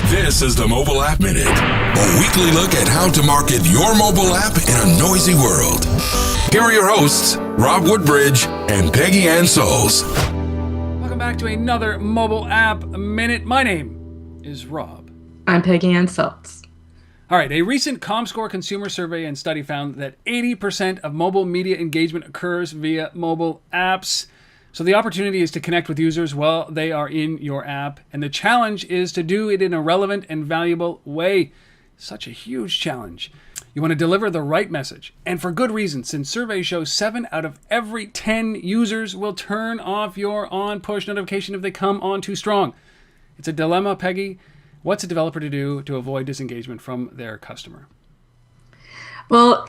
This is the Mobile App Minute, a weekly look at how to market your mobile app in a noisy world. Here are your hosts, Rob Woodbridge and Peggy Ann Souls. Welcome back to another Mobile App Minute. My name is Rob. I'm Peggy Ann Souls. All right, a recent ComScore consumer survey and study found that 80% of mobile media engagement occurs via mobile apps. So the opportunity is to connect with users while they are in your app, and the challenge is to do it in a relevant and valuable way. Such a huge challenge. You want to deliver the right message, and for good reason, since surveys show 7 out of every 10 users will turn off your on-push notification if they come on too strong. It's a dilemma, Peggy. What's a developer to do to avoid disengagement from their customer? Well,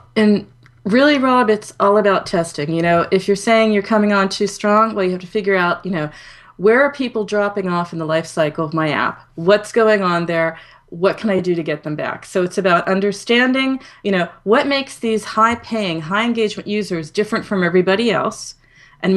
really, Rob, it's all about testing. If you're saying you're coming on too strong, well, you have to figure out, where are people dropping off in the life cycle of my app? What's going on there? What can I do to get them back? So it's about understanding, what makes these high-paying, high-engagement users different from everybody else, and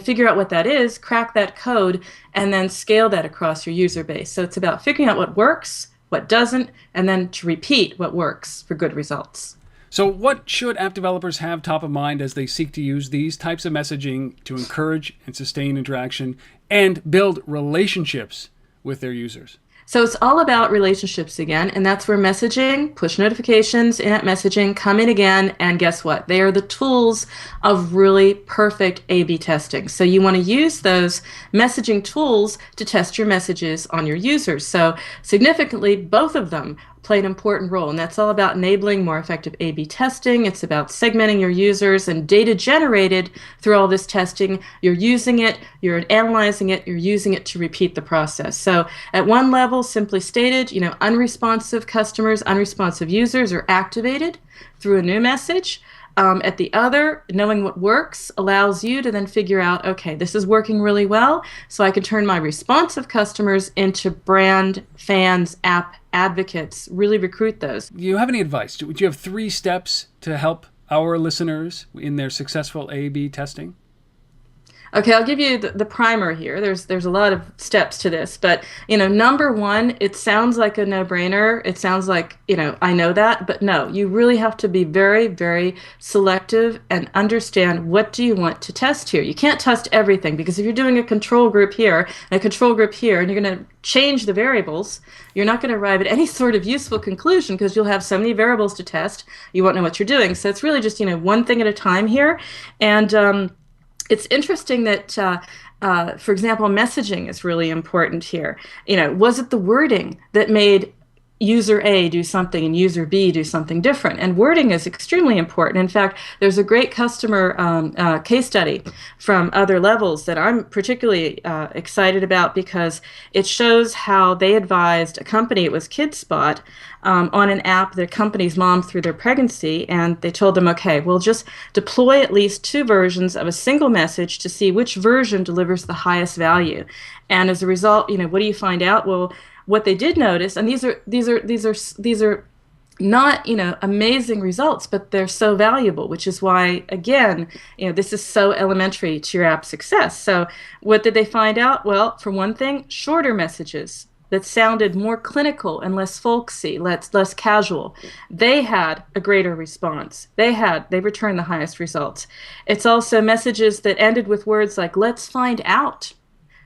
figure out what that is, crack that code, and then scale that across your user base. So it's about figuring out what works, what doesn't, and then to repeat what works for good results. So what should app developers have top of mind as they seek to use these types of messaging to encourage and sustain interaction and build relationships with their users? So it's all about relationships again, and that's where messaging, push notifications, in-app messaging come in again, and guess what? They are the tools of really perfect A/B testing. So you want to use those messaging tools to test your messages on your users. So significantly, both of them play an important role, and that's all about enabling more effective A/B testing. It's about segmenting your users and data generated through all this testing. You're using it, you're analyzing it, you're using it to repeat the process. So at one level, simply stated, unresponsive customers, unresponsive users are activated through a new message. At the other, knowing what works allows you to then figure out, okay, this is working really well, so I can turn my responsive customers into brand fans, app advocates, really recruit those. Do you have any advice? Do you have 3 steps to help our listeners in their successful A/B testing? Okay, I'll give you the primer here. There's a lot of steps to this, but number one, it sounds like a no-brainer. It sounds like I know that, but no, you really have to be very, very selective and understand what do you want to test here. You can't test everything, because if you're doing a control group here and a control group here, and you're going to change the variables, you're not going to arrive at any sort of useful conclusion, because you'll have so many variables to test, you won't know what you're doing. So it's really just one thing at a time here, and it's interesting that, for example, messaging is really important here. Was it the wording that made user A do something and user B do something different? And wording is extremely important. In fact, there's a great customer case study from other levels that I'm particularly excited about, because it shows how they advised a company, it was KidSpot, on an app that accompanies mom through their pregnancy, and they told them, okay, we'll just deploy at least 2 versions of a single message to see which version delivers the highest value. And as a result, what do you find out? Well, what they did notice, and these are not amazing results, but they're so valuable, which is why, again, this is so elementary to your app success. So what did they find out? Well, for one thing, shorter messages that sounded more clinical and less folksy, less casual, they had a greater response. They returned the highest results. It's also messages that ended with words like "let's find out"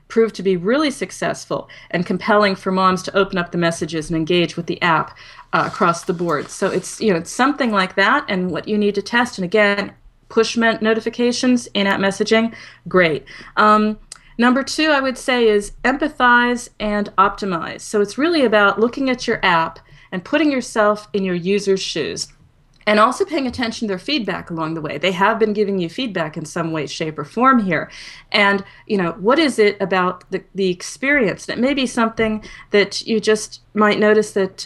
proved to be really successful and compelling for moms to open up the messages and engage with the app across the board. So it's something like that, and what you need to test. And again, push notifications, in-app messaging, great. Number 2, I would say, is empathize and optimize. So it's really about looking at your app and putting yourself in your user's shoes, and also paying attention to their feedback along the way. They have been giving you feedback in some way, shape, or form here. And what is it about the experience that may be something that you just might notice that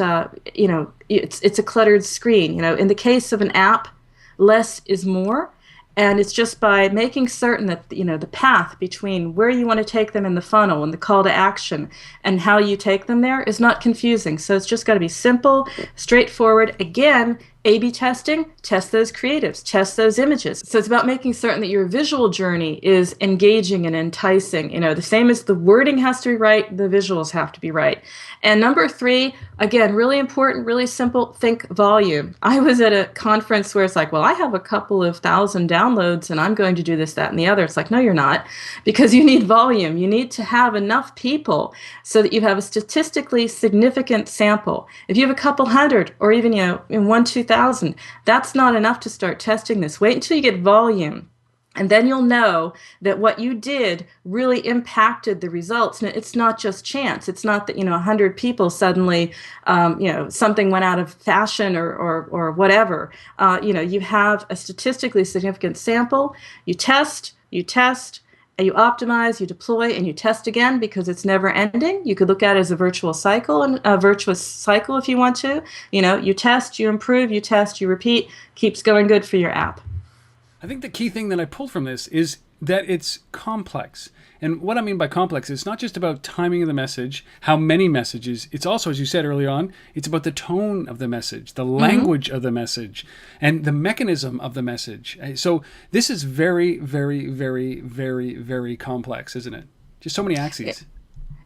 it's a cluttered screen. In the case of an app, less is more. And it's just by making certain that the path between where you want to take them in the funnel and the call to action and how you take them there is not confusing. So it's just got to be simple, straightforward. Again, A/B testing, test those creatives, test those images. So it's about making certain that your visual journey is engaging and enticing. The same as the wording has to be right, the visuals have to be right. And number 3, again, really important, really simple, think volume. I was at a conference where it's like, well, I have a couple of thousand downloads and I'm going to do this, that, and the other. It's like, no, you're not, because you need volume. You need to have enough people so that you have a statistically significant sample. If you have a couple hundred or even, in 1,000-2,000, that's not enough to start testing this. Wait until you get volume. And then you'll know that what you did really impacted the results. And it's not just chance. It's not that, 100 people suddenly, something went out of fashion or whatever. You have a statistically significant sample. You test, and you optimize, you deploy, and you test again, because it's never ending. You could look at it as a virtuous cycle if you want to. You test, you improve, you test, you repeat, keeps going good for your app. I think the key thing that I pulled from this is that it's complex. And what I mean by complex is not just about timing of the message, how many messages. It's also, as you said earlier on, it's about the tone of the message, the language of the message, and the mechanism of the message. So this is very, very, very, very, very complex, isn't it? Just so many axes.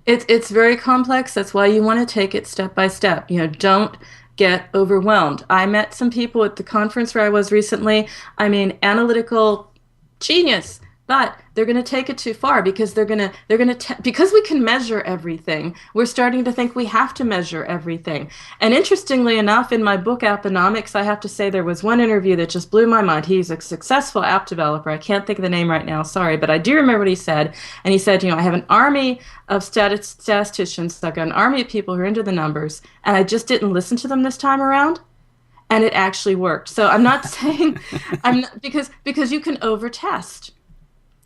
It's very complex. That's why you want to take it step by step. Don't get overwhelmed. I met some people at the conference where I was recently. Analytical genius, but they're going to take it too far, because because we can measure everything. We're starting to think we have to measure everything. And interestingly enough, in my book Apponomics, I have to say there was one interview that just blew my mind. He's a successful app developer. I can't think of the name right now, sorry, but I do remember what he said. And he said, I have an army of statisticians. I've got an army of people who are into the numbers, and I just didn't listen to them this time around. And it actually worked. So I'm not saying, because you can over-test.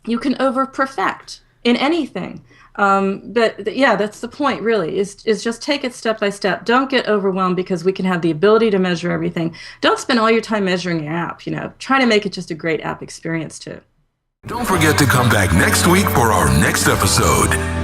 You can over-perfect in anything. But yeah, that's the point, really, is just take it step by step. Don't get overwhelmed, because we can have the ability to measure everything. Don't spend all your time measuring your app. Try to make it just a great app experience, too. Don't forget to come back next week for our next episode.